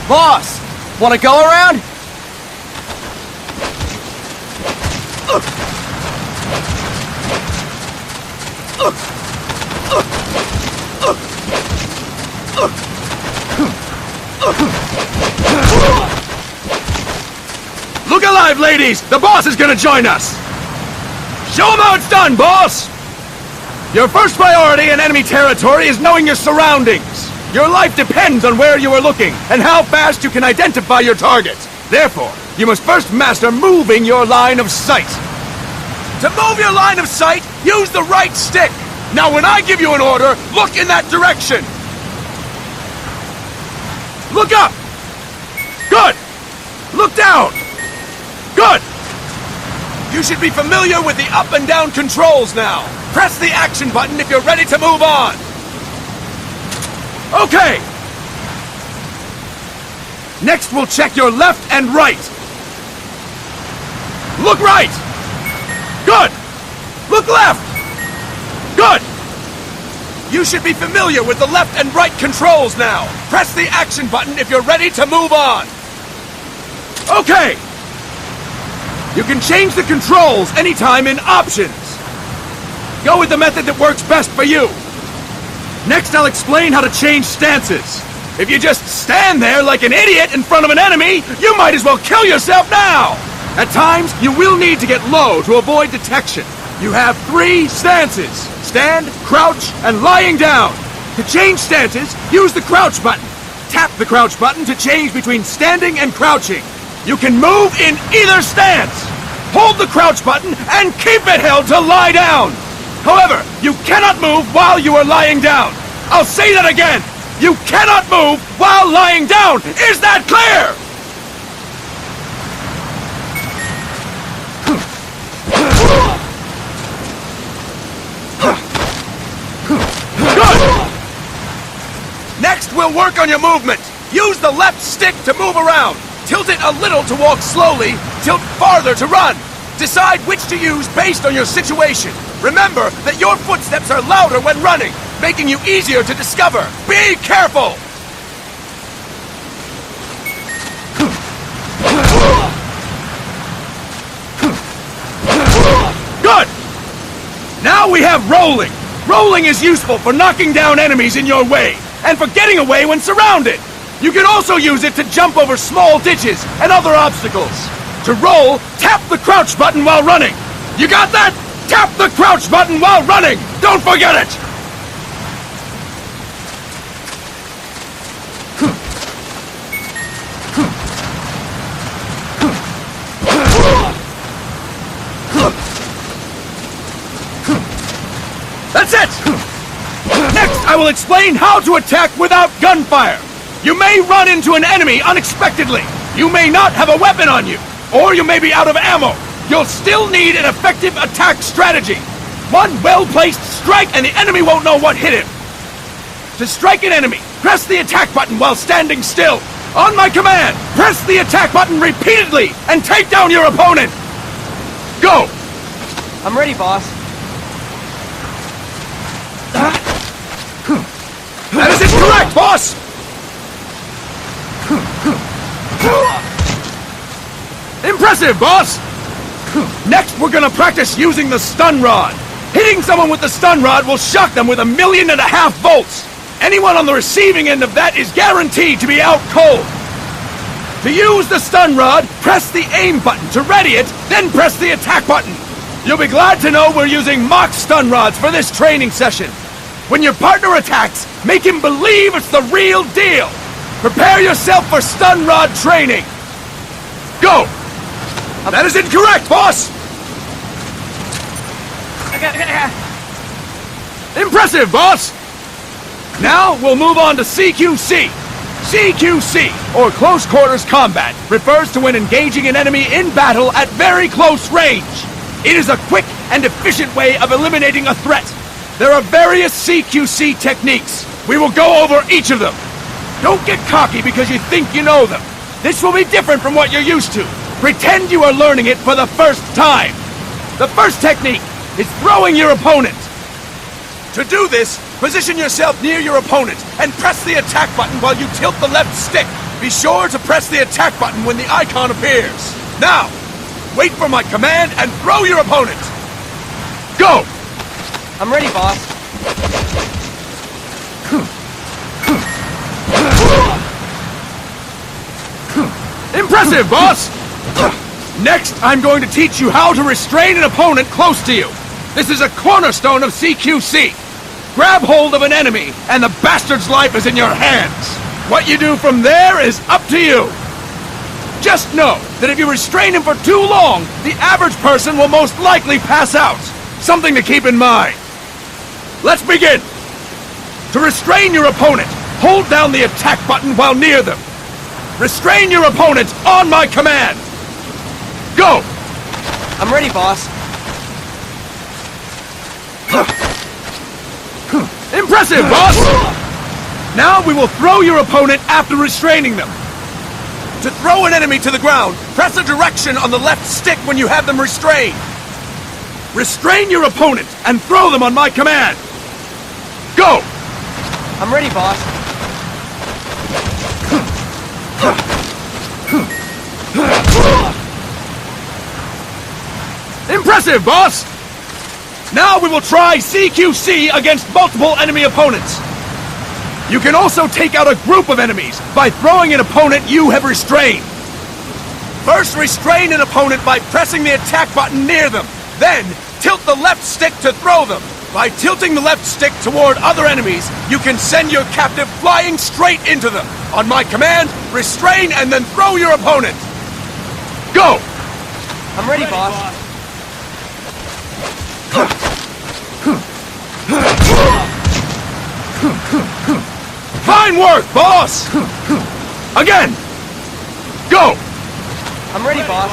Boss, wanna go around? Look alive, ladies! The boss is gonna join us! Show him how it's done, boss! Your first priority in enemy territory is knowing your surroundings. Your life depends on where you are looking and how fast you can identify your target. Therefore, you must first master moving your line of sight. To move your line of sight, use the right stick. Now when I give you an order, look in that direction. Look up! Good! Look down! Good! You should be familiar with the up and down controls now. Press the action button if you're ready to move on. Okay! Next we'll check your left and right. Look right! Good! Look left! Good! You should be familiar with the left and right controls now. Press the action button if you're ready to move on. Okay! You can change the controls anytime in Options. Go with the method that works best for you. Next, I'll explain how to change stances. If you just stand there like an idiot in front of an enemy, you might as well kill yourself now! At times, you will need to get low to avoid detection. You have 3 stances: stand, crouch, and lying down. To change stances, use the crouch button. Tap the crouch button to change between standing and crouching. You can move in either stance. Hold the crouch button and keep it held to lie down. However, you cannot move while you are lying down. I'll say that again. You cannot move while lying down. Is that clear? Good. Next, we'll work on your movement. Use the left stick to move around. Tilt it a little to walk slowly, tilt farther to run. Decide which to use based on your situation. Remember that your footsteps are louder when running, making you easier to discover. Be careful! Good! Now we have rolling. Rolling is useful for knocking down enemies in your way, and for getting away when surrounded. You can also use it to jump over small ditches and other obstacles. To roll, tap the crouch button while running. You got that? Tap the crouch button while running! Don't forget it! That's it! Next, I will explain how to attack without gunfire. You may run into an enemy unexpectedly. You may not have a weapon on you, or you may be out of ammo. You'll still need an effective attack strategy. One well-placed strike and the enemy won't know what hit him. To strike an enemy, press the attack button while standing still. On my command, press the attack button repeatedly and take down your opponent. Go! I'm ready, boss. That is incorrect, boss! Impressive, boss! Next, we're gonna practice using the stun rod. Hitting someone with the stun rod will shock them with 1.5 million volts. Anyone on the receiving end of that is guaranteed to be out cold. To use the stun rod, press the aim button to ready it, then press the attack button. You'll be glad to know we're using mock stun rods for this training session. When your partner attacks, make him believe it's the real deal. Prepare yourself for stun rod training. Go! That is incorrect, boss! Impressive, boss! Now, we'll move on to CQC. CQC, or Close Quarters Combat, refers to when engaging an enemy in battle at very close range. It is a quick and efficient way of eliminating a threat. There are various CQC techniques. We will go over each of them. Don't get cocky because you think you know them. This will be different from what you're used to. Pretend you are learning it for the first time. The first technique is throwing your opponent. To do this, position yourself near your opponent and press the attack button while you tilt the left stick. Be sure to press the attack button when the icon appears. Now, wait for my command and throw your opponent. Go! I'm ready, boss. Impressive, boss! Next, I'm going to teach you how to restrain an opponent close to you. This is a cornerstone of CQC. Grab hold of an enemy, and the bastard's life is in your hands. What you do from there is up to you. Just know that if you restrain him for too long, the average person will most likely pass out. Something to keep in mind. Let's begin. To restrain your opponent, hold down the attack button while near them. Restrain your opponent on my command. Go! I'm ready, boss. Impressive, boss! Now we will throw your opponent after restraining them. To throw an enemy to the ground, press a direction on the left stick when you have them restrained. Restrain your opponent and throw them on my command. Go! I'm ready, boss. Impressive, boss! Now we will try CQC against multiple enemy opponents. You can also take out a group of enemies by throwing an opponent you have restrained. First, restrain an opponent by pressing the attack button near them. Then, tilt the left stick to throw them. By tilting the left stick toward other enemies, you can send your captive flying straight into them. On my command, restrain and then throw your opponent. Go! I'm ready, boss. Fine work, boss! Again! Go! I'm ready, boss.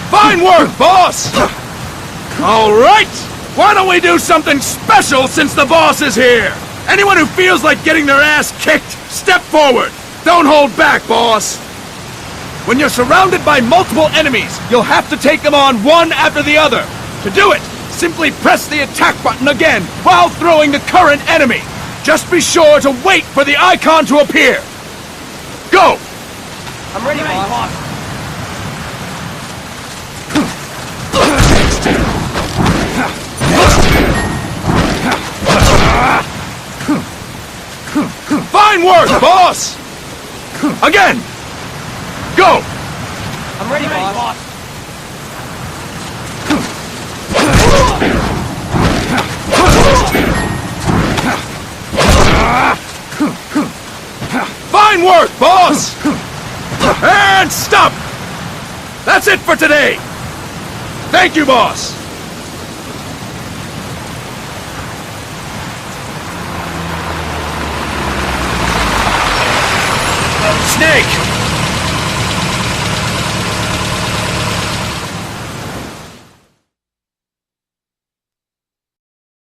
Fine work, boss! All right! Why don't we do something special since the boss is here? Anyone who feels like getting their ass kicked, step forward! Don't hold back, boss! When you're surrounded by multiple enemies, you'll have to take them on one after the other. To do it, simply press the attack button again while throwing the current enemy. Just be sure to wait for the icon to appear. Go! I'm ready, boss. Fine work, boss! Again! Go! I'm ready, boss. Fine work, boss! And stop! That's it for today! Thank you, boss! Snake!